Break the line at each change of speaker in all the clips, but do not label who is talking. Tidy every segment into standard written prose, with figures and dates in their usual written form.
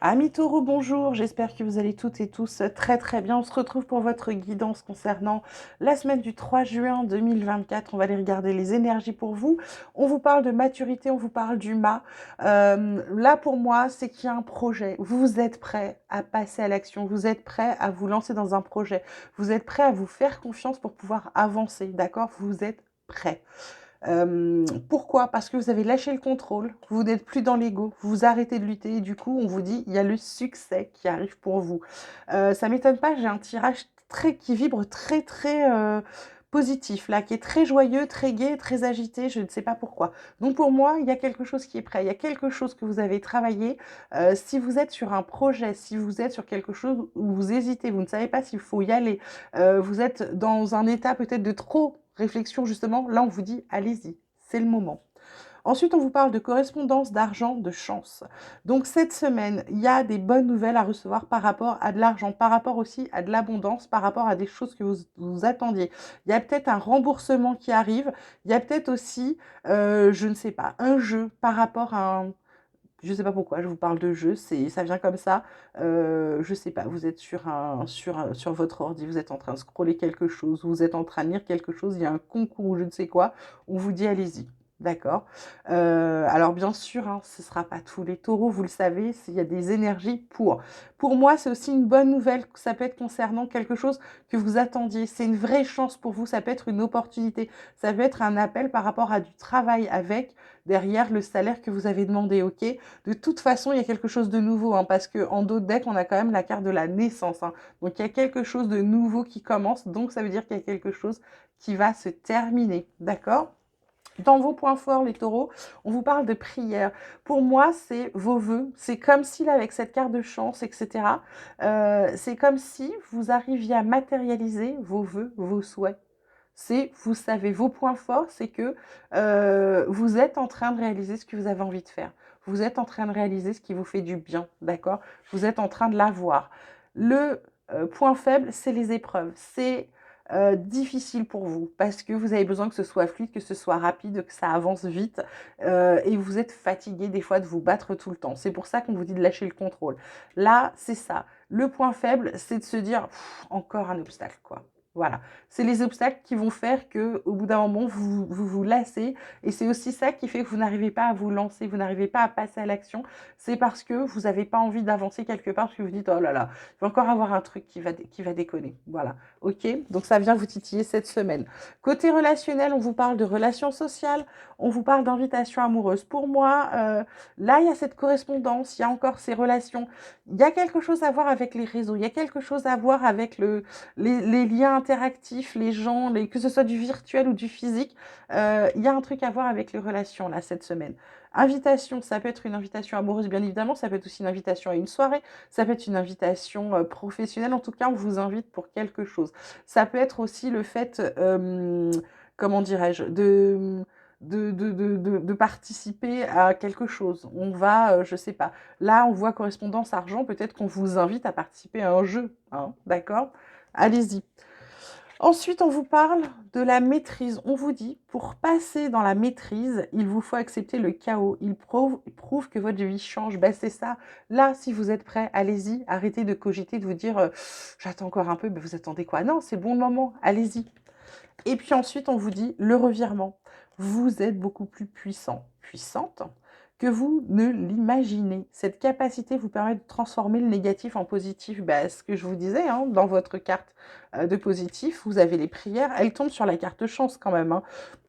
Amis taureaux, bonjour, j'espère que vous allez toutes et tous très très bien. On se retrouve pour votre guidance concernant la semaine du 3 juin 2024. On va aller regarder les énergies pour vous. On vous parle de maturité, on vous parle du mât. Là pour moi, c'est qu'il y a un projet. Vous êtes prêts à passer à l'action, vous êtes prêts à vous lancer dans un projet. Vous êtes prêts à vous faire confiance pour pouvoir avancer, d'accord? Vous êtes prêts. Pourquoi? Parce que vous avez lâché le contrôle, vous n'êtes plus dans l'ego, vous arrêtez de lutter et du coup, on vous dit, il y a le succès qui arrive pour vous. Ça m'étonne pas, j'ai un tirage qui vibre très positif là, qui est très joyeux, très gai, très agité, je ne sais pas pourquoi. Donc pour moi, il y a quelque chose qui est prêt, il y a quelque chose que vous avez travaillé. Si vous êtes sur un projet, si vous êtes sur quelque chose où vous hésitez, vous ne savez pas s'il faut y aller, vous êtes dans un état peut-être de trop réflexion justement, là on vous dit allez-y, c'est le moment. Ensuite, on vous parle de correspondance, d'argent, de chance. Donc cette semaine, il y a des bonnes nouvelles à recevoir par rapport à de l'argent, par rapport aussi à de l'abondance, par rapport à des choses que vous attendiez. Il y a peut-être un remboursement qui arrive, il y a peut-être aussi, je ne sais pas, un jeu par rapport à un... Je sais pas pourquoi, je vous parle de jeu, ça vient comme ça. Je sais pas, vous êtes sur votre ordi, vous êtes en train de scroller quelque chose, vous êtes en train de lire quelque chose, il y a un concours ou je ne sais quoi, on vous dit allez-y. D'accord. Alors bien sûr, hein, ce ne sera pas tous les taureaux, vous le savez, il y a des énergies pour. Pour moi, c'est aussi une bonne nouvelle, ça peut être concernant quelque chose que vous attendiez. C'est une vraie chance pour vous, ça peut être une opportunité, ça peut être un appel par rapport à du travail avec derrière le salaire que vous avez demandé, ok? De toute façon, il y a quelque chose de nouveau, hein, parce qu'en dos de deck, on a quand même la carte de la naissance, hein. Donc, il y a quelque chose de nouveau qui commence, donc ça veut dire qu'il y a quelque chose qui va se terminer, d'accord? Dans vos points forts, les taureaux, on vous parle de prière. Pour moi, c'est vos vœux. C'est comme si, là, avec cette carte de chance, etc., c'est comme si vous arriviez à matérialiser vos vœux, vos souhaits. C'est, vous savez, vos points forts, c'est que vous êtes en train de réaliser ce que vous avez envie de faire. Vous êtes en train de réaliser ce qui vous fait du bien, d'accord? Vous êtes en train de l'avoir. Le point faible, c'est les épreuves. C'est difficile pour vous parce que vous avez besoin que ce soit fluide, que ce soit rapide, que ça avance vite et vous êtes fatigué des fois de vous battre tout le temps. C'est pour ça qu'on vous dit de lâcher le contrôle. Là, c'est ça. Le point faible, c'est de se dire encore un obstacle, quoi. Voilà, c'est les obstacles qui vont faire que, au bout d'un moment, vous lassez. Et c'est aussi ça qui fait que vous n'arrivez pas à vous lancer, vous n'arrivez pas à passer à l'action. C'est parce que vous n'avez pas envie d'avancer quelque part, parce que vous dites, oh là là, il va encore avoir un truc qui va déconner. Voilà, ok? Donc ça vient vous titiller cette semaine. Côté relationnel, on vous parle de relations sociales, on vous parle d'invitations amoureuses. Pour moi, là, il y a cette correspondance, il y a encore ces relations. Il y a quelque chose à voir avec les réseaux, il y a quelque chose à voir avec les liens interactifs, les gens, que ce soit du virtuel ou du physique, il y a un truc à voir avec les relations là cette semaine. Invitation, ça peut être une invitation amoureuse bien évidemment, ça peut être aussi une invitation à une soirée, ça peut être une invitation professionnelle, en tout cas on vous invite pour quelque chose. Ça peut être aussi le fait, comment dirais-je, de participer à quelque chose. On va, je sais pas, là on voit correspondance argent, peut-être qu'on vous invite à participer à un jeu, hein, d'accord? Allez-y. Ensuite, on vous parle de la maîtrise. On vous dit, pour passer dans la maîtrise, il vous faut accepter le chaos. Il prouve que votre vie change. Ben, c'est ça. Là, si vous êtes prêt, allez-y. Arrêtez de cogiter, de vous dire, j'attends encore un peu. Ben, vous attendez quoi? Non, c'est bon le moment. Allez-y. Et puis ensuite, on vous dit le revirement. Vous êtes beaucoup plus puissant, puissante que vous ne l'imaginez. Cette capacité vous permet de transformer le négatif en positif. Bah, ce que je vous disais, hein, dans votre carte de positif, vous avez les prières. Elles tombent sur la carte chance quand même, hein.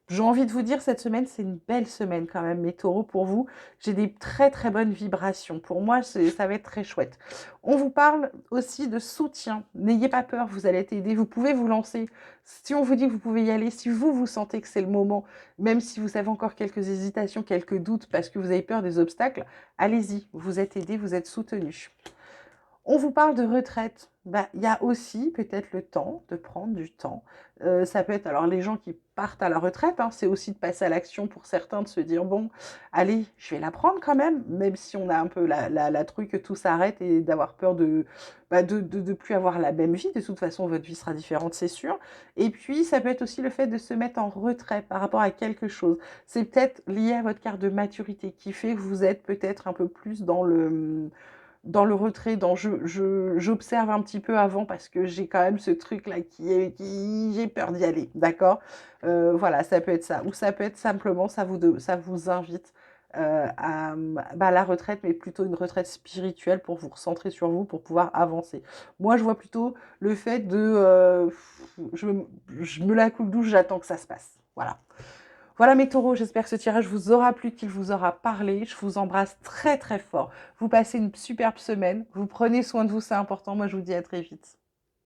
J'ai envie de vous dire, cette semaine, c'est une belle semaine quand même, mes taureaux, pour vous. J'ai des très très bonnes vibrations. Pour moi, ça va être très chouette. On vous parle aussi de soutien. N'ayez pas peur, vous allez être aidé. Vous pouvez vous lancer. Si on vous dit que vous pouvez y aller, si vous sentez que c'est le moment, même si vous avez encore quelques hésitations, quelques doutes, parce que vous avez peur des obstacles, allez-y, vous êtes aidé, vous êtes soutenu. On vous parle de retraite. Bah, il y a aussi peut-être le temps de prendre du temps. Ça peut être alors les gens qui partent à la retraite, hein, c'est aussi de passer à l'action pour certains, de se dire bon, allez, je vais la prendre quand même si on a un peu la truc que tout s'arrête et d'avoir peur de plus avoir la même vie. De toute façon, votre vie sera différente, c'est sûr. Et puis, ça peut être aussi le fait de se mettre en retrait par rapport à quelque chose. C'est peut-être lié à votre carte de maturité qui fait que vous êtes peut-être un peu plus dans le dans le retrait, dans j'observe un petit peu avant parce que j'ai quand même ce truc-là j'ai peur d'y aller, d'accord? Voilà, ça peut être ça. Ou ça peut être simplement, ça vous invite à la retraite, mais plutôt une retraite spirituelle pour vous recentrer sur vous, pour pouvoir avancer. Moi, je vois plutôt le fait de... je, je me la coule douce, j'attends que ça se passe. Voilà. Voilà mes taureaux, j'espère que ce tirage vous aura plu, qu'il vous aura parlé. Je vous embrasse très très fort. Vous passez une superbe semaine. Vous prenez soin de vous, c'est important. Moi, je vous dis à très vite.